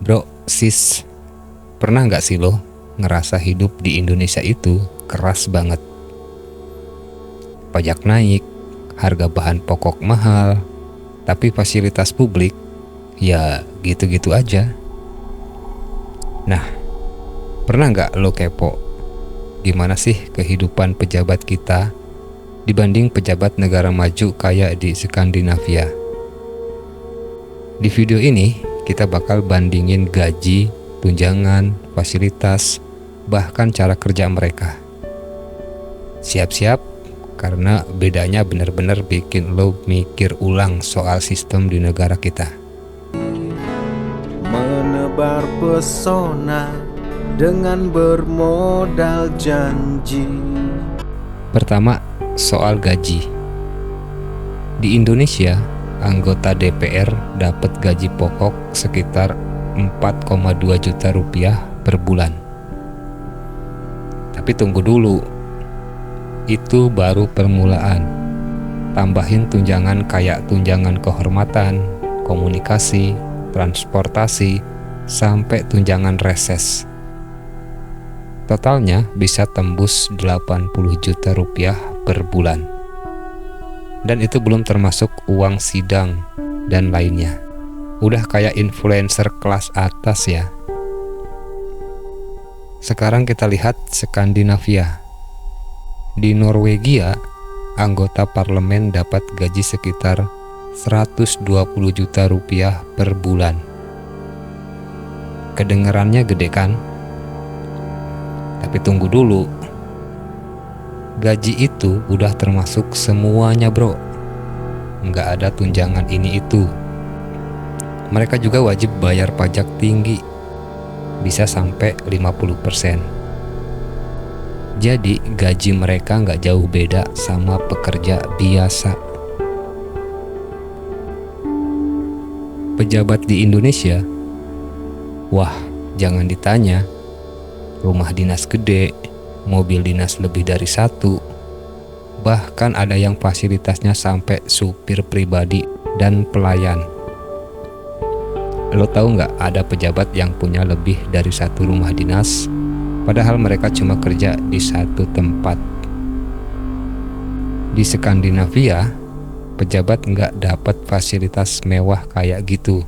Bro, sis, pernah nggak sih lo ngerasa hidup di Indonesia itu keras banget? Pajak naik, harga bahan pokok mahal, tapi fasilitas publik ya gitu-gitu aja. Nah, pernah nggak lo kepo gimana sih kehidupan pejabat kita dibanding pejabat negara maju kayak di Skandinavia? Di video ini kita bakal bandingin gaji, tunjangan, fasilitas, bahkan cara kerja mereka. Siap-siap, karena bedanya benar-benar bikin lo mikir ulang soal sistem di negara kita. Menebar pesona dengan bermodal janji. Pertama, soal gaji. Di Indonesia, anggota DPR dapat gaji pokok sekitar 4,2 juta rupiah per bulan. Tapi tunggu dulu, itu baru permulaan. Tambahin tunjangan kayak tunjangan kehormatan, komunikasi, transportasi, sampai tunjangan reses. Totalnya bisa tembus 80 juta rupiah per bulan. Dan itu belum termasuk uang sidang dan lainnya. Udah kayak influencer kelas atas ya. Sekarang kita lihat Skandinavia. Di Norwegia, anggota parlemen dapat gaji sekitar 120 juta rupiah per bulan. Kedengerannya gede kan? Tapi tunggu dulu. Gaji itu udah termasuk semuanya, bro. Nggak ada tunjangan ini itu. Mereka juga wajib bayar pajak tinggi, bisa sampai 50%. Jadi gaji mereka nggak jauh beda sama pekerja biasa. Pejabat di Indonesia, wah jangan ditanya. Rumah dinas gede, mobil dinas lebih dari satu, bahkan ada yang fasilitasnya sampai supir pribadi dan pelayan. Lo tahu nggak ada pejabat yang punya lebih dari satu rumah dinas, padahal mereka cuma kerja di satu tempat. Di Skandinavia, pejabat nggak dapat fasilitas mewah kayak gitu.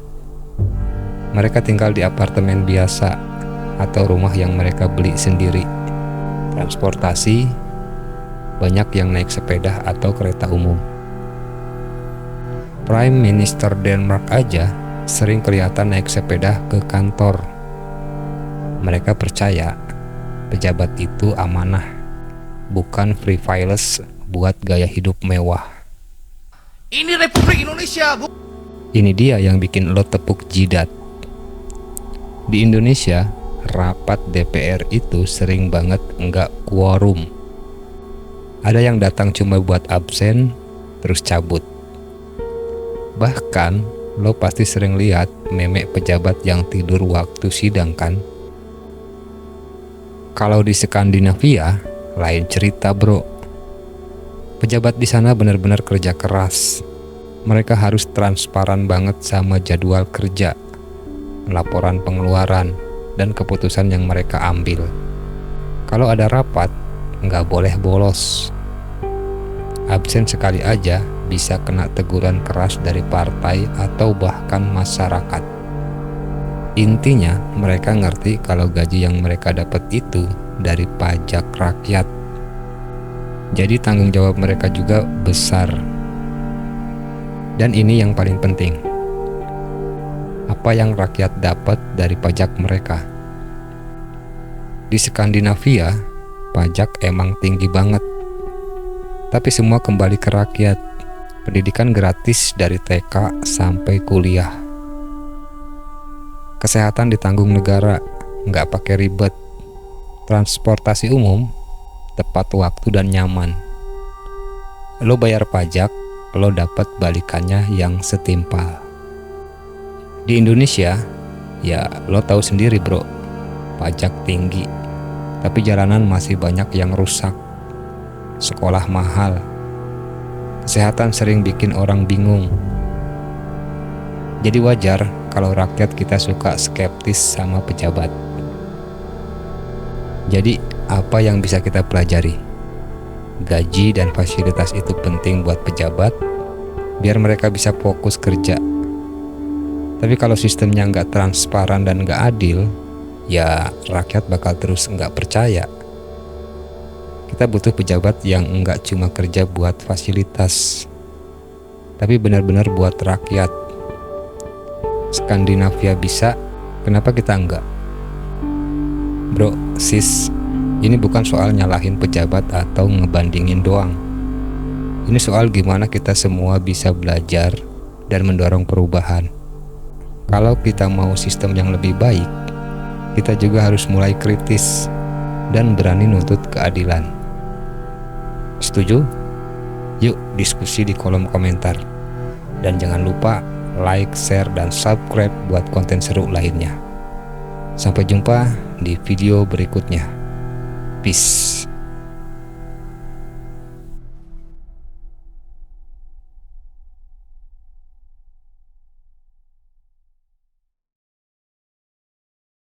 Mereka tinggal di apartemen biasa atau rumah yang mereka beli sendiri. Transportasi, banyak yang naik sepeda atau kereta umum. Prime Minister Denmark aja sering kelihatan naik sepeda ke kantor. Mereka percaya pejabat itu amanah, bukan free files buat gaya hidup mewah. Ini Republik Indonesia, Bu. Ini dia yang bikin lo tepuk jidat. Di Indonesia, rapat DPR itu sering banget nggak quorum. Ada yang datang cuma buat absen, terus cabut. Bahkan, lo pasti sering lihat meme pejabat yang tidur waktu sidang kan? Kalau di Skandinavia, lain cerita bro. Pejabat di sana benar-benar kerja keras. Mereka harus transparan banget sama jadwal kerja, laporan pengeluaran, dan keputusan yang mereka ambil. Kalau ada rapat, nggak boleh bolos. Absen sekali aja bisa kena teguran keras dari partai atau bahkan masyarakat. Intinya, mereka ngerti kalau gaji yang mereka dapat itu dari pajak rakyat. Jadi tanggung jawab mereka juga besar. Dan ini yang paling penting. Apa yang rakyat dapat dari pajak mereka? Di Skandinavia, pajak emang tinggi banget. Tapi semua kembali ke rakyat. Pendidikan gratis dari TK sampai kuliah. Kesehatan ditanggung negara, nggak pakai ribet. Transportasi umum, tepat waktu dan nyaman. Lo bayar pajak, lo dapat balikannya yang setimpal. Di Indonesia, ya lo tahu sendiri bro, pajak tinggi, tapi jalanan masih banyak yang rusak. Sekolah mahal, kesehatan sering bikin orang bingung. Jadi wajar kalau rakyat kita suka skeptis sama pejabat. Jadi apa yang bisa kita pelajari? Gaji dan fasilitas itu penting buat pejabat biar mereka bisa fokus kerja. Tapi kalau sistemnya nggak transparan dan nggak adil, ya rakyat bakal terus nggak percaya. Kita butuh pejabat yang nggak cuma kerja buat fasilitas, tapi benar-benar buat rakyat. Skandinavia bisa, kenapa kita enggak? Bro, sis, ini bukan soal nyalahin pejabat atau ngebandingin doang. Ini soal gimana kita semua bisa belajar dan mendorong perubahan. Kalau kita mau sistem yang lebih baik, kita juga harus mulai kritis dan berani nuntut keadilan. Setuju? Yuk diskusi di kolom komentar. Dan jangan lupa like, share, dan subscribe buat konten seru lainnya. Sampai jumpa di video berikutnya. Peace.